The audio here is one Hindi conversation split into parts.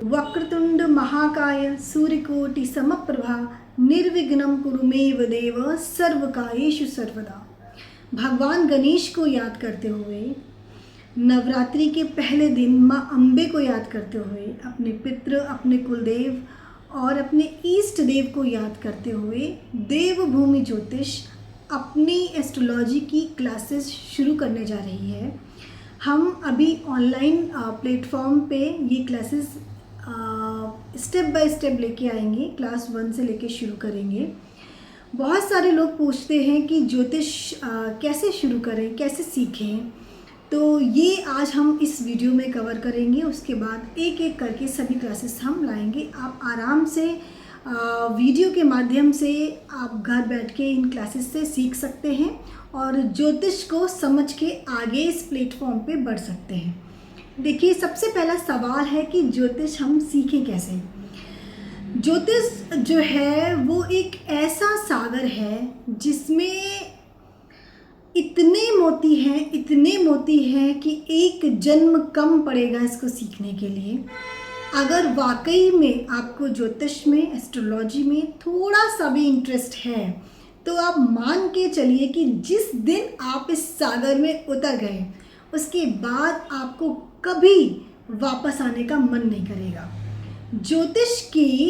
वक्रतुंड महाकाय सूर्यकोटि समप्रभा निर्विघ्नं कुरु मे देव सर्वकार्येषु सर्वदा। भगवान गणेश को याद करते हुए, नवरात्रि के पहले दिन माँ अम्बे को याद करते हुए, अपने पितृ, अपने कुलदेव और अपने इष्ट देव को याद करते हुए देवभूमि ज्योतिष अपनी एस्ट्रोलॉजी की क्लासेस शुरू करने जा रही है। हम अभी ऑनलाइन प्लेटफॉर्म पे ये क्लासेस स्टेप बाय स्टेप लेके आएंगे। क्लास 1 से लेके शुरू करेंगे। बहुत सारे लोग पूछते हैं कि ज्योतिष कैसे शुरू करें, कैसे सीखें, तो ये आज हम इस वीडियो में कवर करेंगे। उसके बाद एक एक करके सभी क्लासेस हम लाएंगे। आप आराम से वीडियो के माध्यम से आप घर बैठ के इन क्लासेस से सीख सकते हैं और ज्योतिष को समझ के आगे इस प्लेटफॉर्म पे बढ़ सकते हैं। देखिए, सबसे पहला सवाल है कि ज्योतिष हम सीखें कैसे। ज्योतिष जो है वो एक ऐसा सागर है जिसमें इतने मोती हैं कि एक जन्म कम पड़ेगा इसको सीखने के लिए। अगर वाकई में आपको ज्योतिष में, एस्ट्रोलॉजी में थोड़ा सा भी इंटरेस्ट है तो आप मान के चलिए कि जिस दिन आप इस सागर में उतर गए उसके बाद आपको कभी वापस आने का मन नहीं करेगा। ज्योतिष की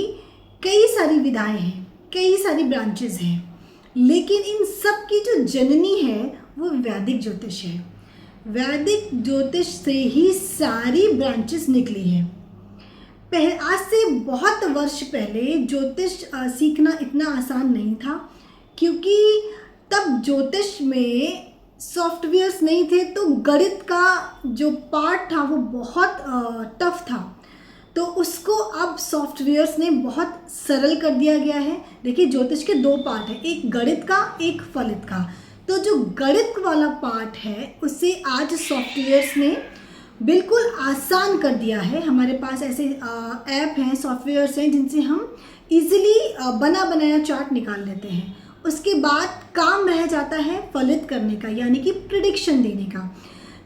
कई सारी विधाएं हैं, कई सारी ब्रांचेस हैं, लेकिन इन सब की जो जननी है वो वैदिक ज्योतिष है। वैदिक ज्योतिष से ही सारी ब्रांचेस निकली है। आज से बहुत वर्ष पहले ज्योतिष सीखना इतना आसान नहीं था, क्योंकि तब ज्योतिष में सॉफ्टवेयर्स नहीं थे, तो गणित का जो पार्ट था वो बहुत टफ था। तो उसको अब सॉफ्टवेयर्स ने बहुत सरल कर दिया गया है। देखिए, ज्योतिष के 2 पार्ट हैं, एक गणित का, एक फलित का। तो जो गणित वाला पार्ट है उसे आज सॉफ्टवेयर्स ने बिल्कुल आसान कर दिया है। हमारे पास ऐसे ऐप हैं, सॉफ्टवेयर्स हैं जिनसे हम इजीली बना बनाया चार्ट निकाल लेते हैं। उसके बाद काम रह जाता है फलित करने का, यानी कि प्रिडिक्शन देने का।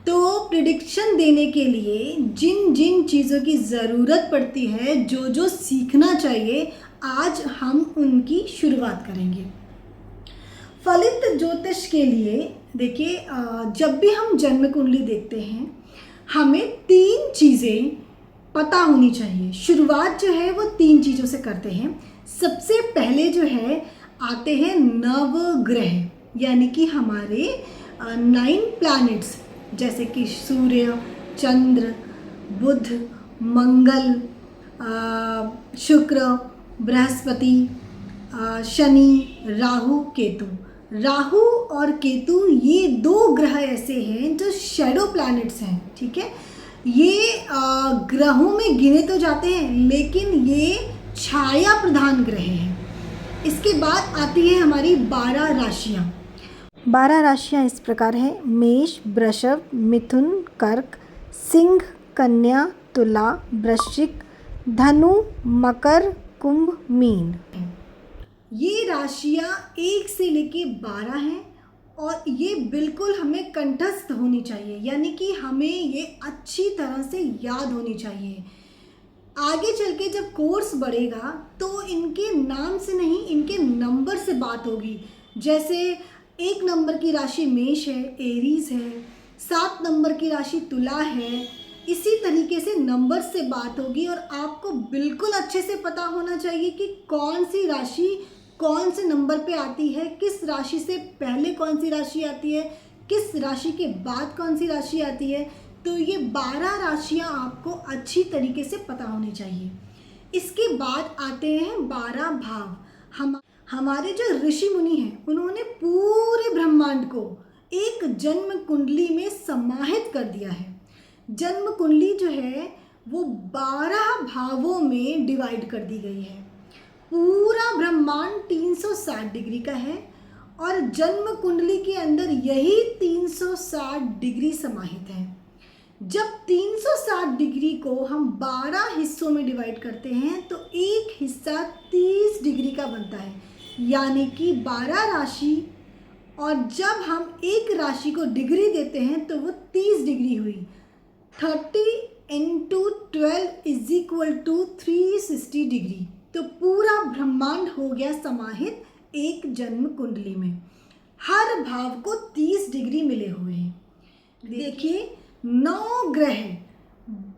तो प्रिडिक्शन देने के लिए जिन जिन चीज़ों की ज़रूरत पड़ती है, जो जो सीखना चाहिए, आज हम उनकी शुरुआत करेंगे। फलित ज्योतिष के लिए देखिए, जब भी हम जन्म कुंडली देखते हैं हमें 3 चीज़ें पता होनी चाहिए। शुरुआत जो है वो 3 चीज़ों से करते हैं। सबसे पहले जो है आते हैं नवग्रह, यानी कि हमारे 9 प्लैनेट्स, जैसे कि सूर्य, चंद्र, बुध, मंगल, शुक्र, बृहस्पति, शनि, राहु, केतु। राहु और केतु ये 2 ग्रह ऐसे हैं जो शैडो प्लैनेट्स हैं, ठीक है। ये ग्रहों में गिने तो जाते हैं, लेकिन ये छाया प्रधान ग्रह हैं। इसके बाद आती है हमारी 12 राशियाँ। 12 राशियाँ इस प्रकार है: मेष, वृषभ, मिथुन, कर्क, सिंह, कन्या, तुला, वृश्चिक, धनु, मकर, कुंभ, मीन। ये राशियाँ 1 से लेके 12 हैं और ये बिल्कुल हमें कंठस्थ होनी चाहिए, यानी कि हमें ये अच्छी तरह से याद होनी चाहिए। आगे चल के जब कोर्स बढ़ेगा तो इनके नाम से नहीं, इनके नंबर से बात होगी। जैसे 1 नंबर की राशि मेष है, एरीज है, 7 नंबर की राशि तुला है। इसी तरीके से नंबर से बात होगी और आपको बिल्कुल अच्छे से पता होना चाहिए कि कौन सी राशि कौन से नंबर पे आती है, किस राशि से पहले कौन सी राशि आती है, किस राशि के बाद कौन सी राशि आती है। तो ये 12 राशियाँ आपको अच्छी तरीके से पता होनी चाहिए। इसके बाद आते हैं 12 भाव। हमारे जो ऋषि मुनि हैं उन्होंने पूरे ब्रह्मांड को एक जन्म कुंडली में समाहित कर दिया है। जन्म कुंडली जो है वो 12 भावों में डिवाइड कर दी गई है। पूरा ब्रह्मांड 360 डिग्री का है और जन्म कुंडली के अंदर यही 360 डिग्री समाहित है। जब 360 डिग्री को हम 12 हिस्सों में डिवाइड करते हैं तो एक हिस्सा 30 डिग्री का बनता है, यानी कि 12 राशि। और जब हम एक राशि को डिग्री देते हैं तो वो 30 डिग्री हुई। 30 into 12 is equal to 360 degree. तो पूरा ब्रह्मांड हो गया समाहित एक जन्म कुंडली में। हर भाव को 30 डिग्री मिले हुए हैं। देखिए 9 ग्रह,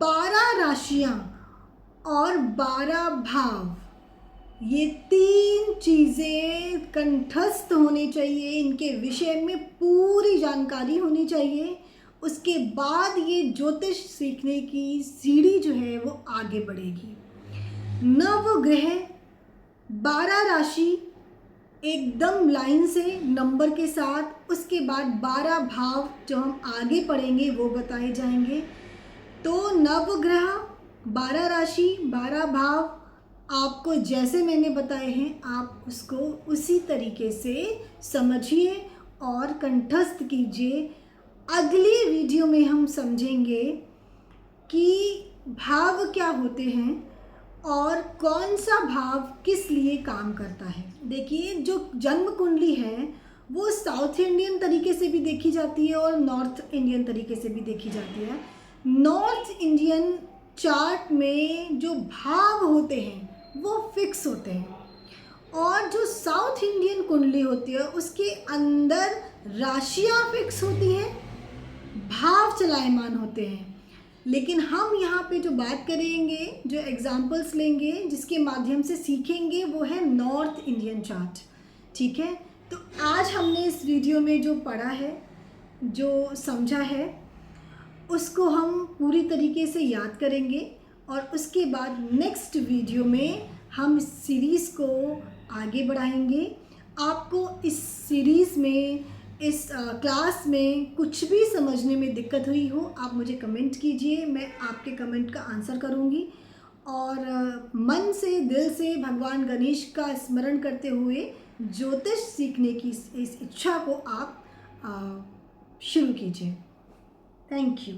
12 राशियां और 12 भाव, ये 3 चीज़ें कंठस्थ होनी चाहिए, इनके विषय में पूरी जानकारी होनी चाहिए। उसके बाद ये ज्योतिष सीखने की सीढ़ी जो है वो आगे बढ़ेगी। 9 ग्रह, 12 राशि एकदम लाइन से नंबर के साथ, उसके बाद 12 भाव जो हम आगे पढ़ेंगे वो बताए जाएंगे। तो नवग्रह, 12 राशि, 12 भाव, आपको जैसे मैंने बताए हैं आप उसको उसी तरीके से समझिए और कंठस्थ कीजिए। अगली वीडियो में हम समझेंगे कि भाव क्या होते हैं और कौन सा भाव किस लिए काम करता है। देखिए जो जन्म कुंडली है वो साउथ इंडियन तरीके से भी देखी जाती है और नॉर्थ इंडियन तरीके से भी देखी जाती है। नॉर्थ इंडियन चार्ट में जो भाव होते हैं वो फिक्स होते हैं और जो साउथ इंडियन कुंडली होती है उसके अंदर राशियाँ फिक्स होती हैं, भाव चलायमान होते हैं। लेकिन हम यहाँ पे जो बात करेंगे, जो एग्जाम्पल्स लेंगे, जिसके माध्यम से सीखेंगे वो है नॉर्थ इंडियन चार्ट। ठीक है, तो आज हमने इस वीडियो में जो पढ़ा है, जो समझा है, उसको हम पूरी तरीके से याद करेंगे और उसके बाद नेक्स्ट वीडियो में हम इस सीरीज़ को आगे बढ़ाएंगे। आपको इस सीरीज़ में, इस क्लास में कुछ भी समझने में दिक्कत हुई हो आप मुझे कमेंट कीजिए, मैं आपके कमेंट का आंसर करूंगी। और मन से, दिल से भगवान गणेश का स्मरण करते हुए ज्योतिष सीखने की इस इच्छा को आप शुरू कीजिए। Thank you.